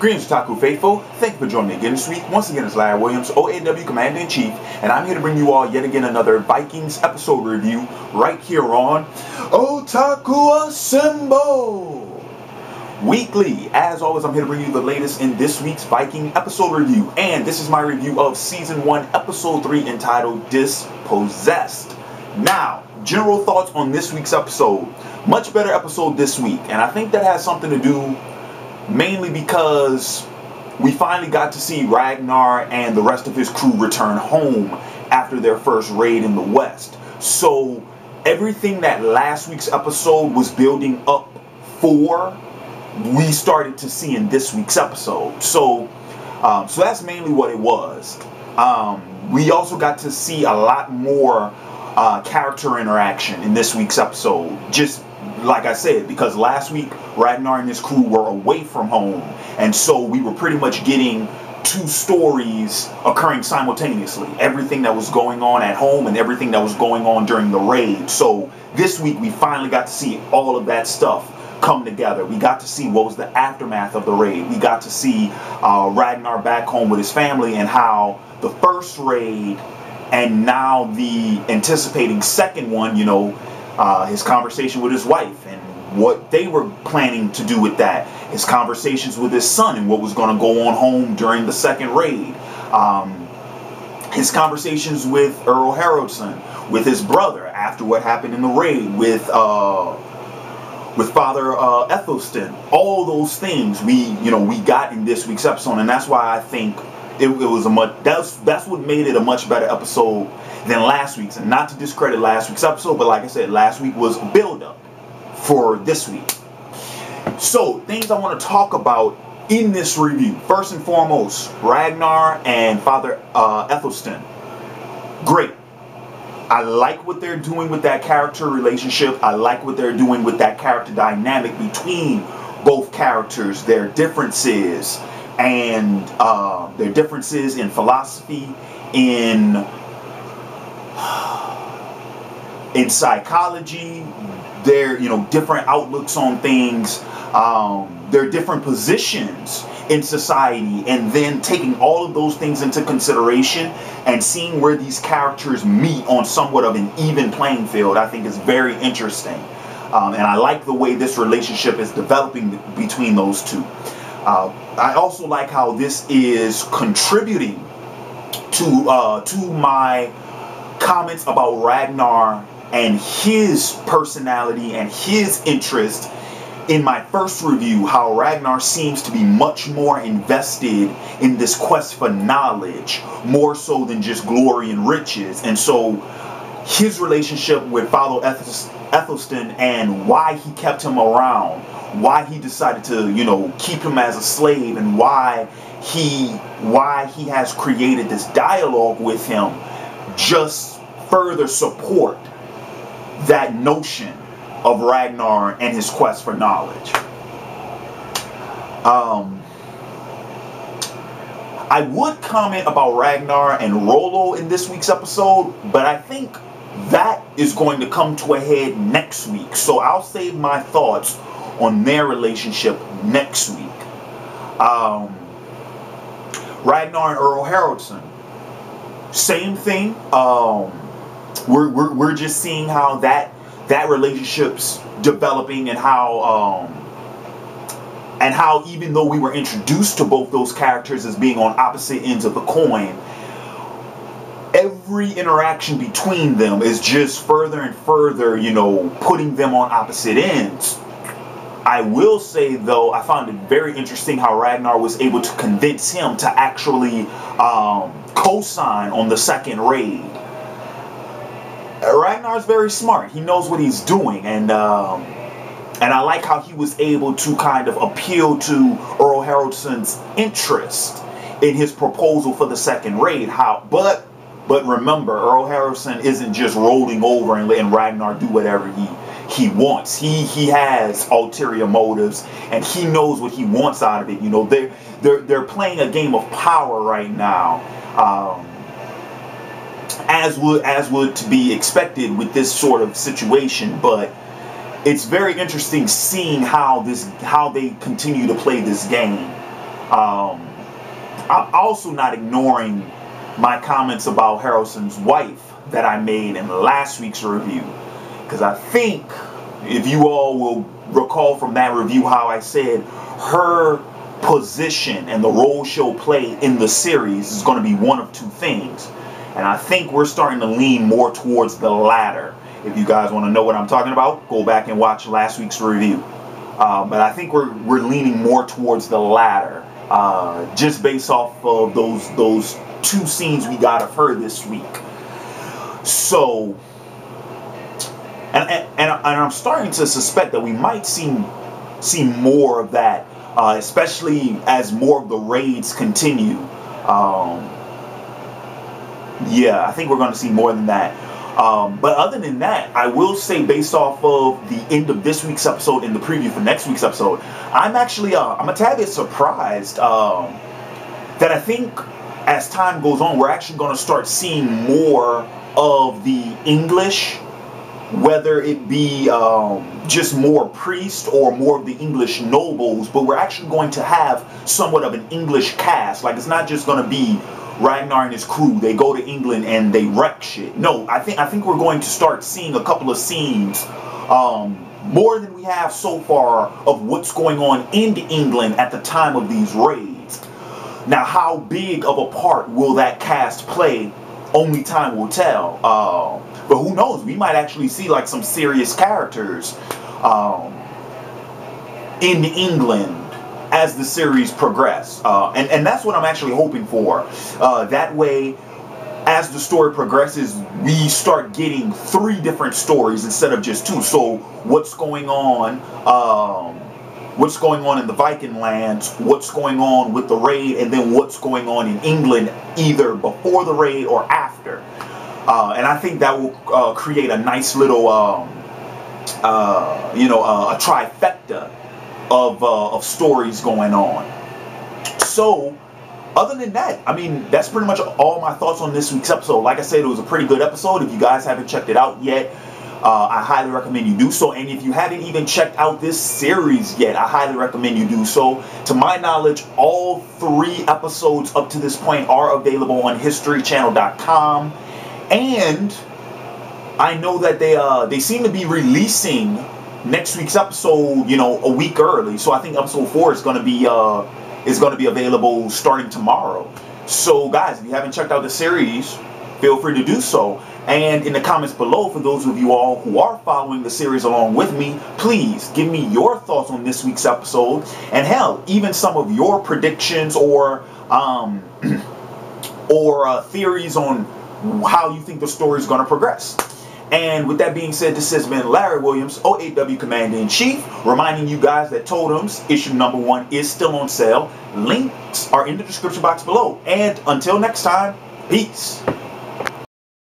Greetings, Otaku Faithful. Thank you for joining me again this week. Once again, it's Larry Williams, OAW Commander-in-Chief, and I'm here to bring you all yet again another Vikings episode review right here on Otaku Assemble. Weekly, as always, I'm here to bring you the latest in this week's Viking episode review, and this is my review of Season 1, Episode 3, entitled Dispossessed. Now, general thoughts on this week's episode. Much better episode this week, and I think that has something to do mainly because we finally got to see Ragnar and the rest of his crew return home after their first raid in the West. So everything that last week's episode was building up for, we started to see in this week's episode. So that's mainly what it was. We also got to see a lot more character interaction in this week's episode. Just like I said, because last week Ragnar and his crew were away from home, and so we were pretty much getting two stories occurring simultaneously. Everything that was going on at home and everything that was going on during the raid. So this week we finally got to see all of that stuff come together. We got to see what was the aftermath of the raid. We got to see Ragnar back home with his family, and how the first raid and now the anticipating second one, you know, his conversation with his wife and what they were planning to do with that. His conversations with his son and what was going to go on home during the second raid. His conversations with Earl Haroldson, with his brother after what happened in the raid, with Father Athelstan. All those things we got in this week's episode, and that's why I think it was a much. That's what made it a much better episode than last week's. And not to discredit last week's episode, but like I said, last week was a build-up for this week. So, things I want to talk about in this review. First and foremost, Ragnar and Father Athelstan. Great. I like what they're doing with that character relationship. I like what they're doing with that character dynamic between both characters. Their differences and their differences in philosophy, in psychology, their different outlooks on things, their different positions in society, and then taking all of those things into consideration and seeing where these characters meet on somewhat of an even playing field, I think is very interesting. And I like the way this relationship is developing between those two. I also like how this is contributing to my comments about Ragnar and his personality and his interest in my first review, how Ragnar seems to be much more invested in this quest for knowledge, more so than just glory and riches. And so his relationship with Father Athelstan and why he kept him around, why he decided to, keep him as a slave, and why he has created this dialogue with him, just further support that notion of Ragnar and his quest for knowledge. I would comment about Ragnar and Rollo in this week's episode, but I think that is going to come to a head next week. So I'll save my thoughts on their relationship next week. Ragnar and Earl Haroldson, same thing. We're just seeing how that relationship's developing, and how even though we were introduced to both those characters as being on opposite ends of the coin, every interaction between them is just further and further, putting them on opposite ends. I will say, though, I found it very interesting how Ragnar was able to convince him to actually co-sign on the second raid. Ragnar's very smart. He knows what he's doing, and I like how he was able to kind of appeal to Earl Haroldsen's interest in his proposal for the second raid. But remember, Earl Haroldson isn't just rolling over and letting Ragnar do whatever he wants. He has ulterior motives, and he knows what he wants out of it. They're playing a game of power right now. As would to be expected with this sort of situation, but it's very interesting seeing how they continue to play this game. I'm also not ignoring my comments about Haroldson's wife that I made in last week's review, because I think, if you all will recall from that review, how I said her position and the role she'll play in the series is going to be one of two things, and I think we're starting to lean more towards the latter. If you guys want to know what I'm talking about, go back and watch last week's review. But I think we're leaning more towards the latter, just based off of those two scenes we got of her this week. So, and I'm starting to suspect that we might see more of that, especially as more of the raids continue. Yeah, I think we're going to see more than that. But other than that, I will say, based off of the end of this week's episode and the preview for next week's episode, I'm actually I'm a tad bit surprised that I think as time goes on, we're actually going to start seeing more of the English, whether it be just more priests or more of the English nobles, but we're actually going to have somewhat of an English cast. Like, it's not just going to be Ragnar and his crew, they go to England and they wreck shit. No, I think we're going to start seeing a couple of scenes, more than we have so far, of what's going on in England at the time of these raids. Now, how big of a part will that cast play? Only time will tell. But who knows? We might actually see like some serious characters in England as the series progress, and that's what I'm actually hoping for. That way, as the story progresses, we start getting 3 different stories instead of just 2. So what's going on in the Viking lands, what's going on with the raid, and then what's going on in England, either before the raid or after. And I think that will create a nice little a trifecta of stories going on. So, other than that, I mean, that's pretty much all my thoughts on this week's episode. Like I said, it was a pretty good episode. If you guys haven't checked it out yet, I highly recommend you do so. And if you haven't even checked out this series yet, I highly recommend you do so. To my knowledge, all 3 episodes up to this point are available on historychannel.com. And I know that they seem to be releasing next week's episode, a week early. So I think episode 4 is going to be available starting tomorrow. So guys, if you haven't checked out the series, feel free to do so. And in the comments below, for those of you all who are following the series along with me, please give me your thoughts on this week's episode, and hell, even some of your predictions or theories on how you think the story is going to progress. And with that being said, this has been Larry Williams, OAW Commander-in-Chief, reminding you guys that Totems issue number 1 is still on sale. Links are in the description box below. And until next time, peace.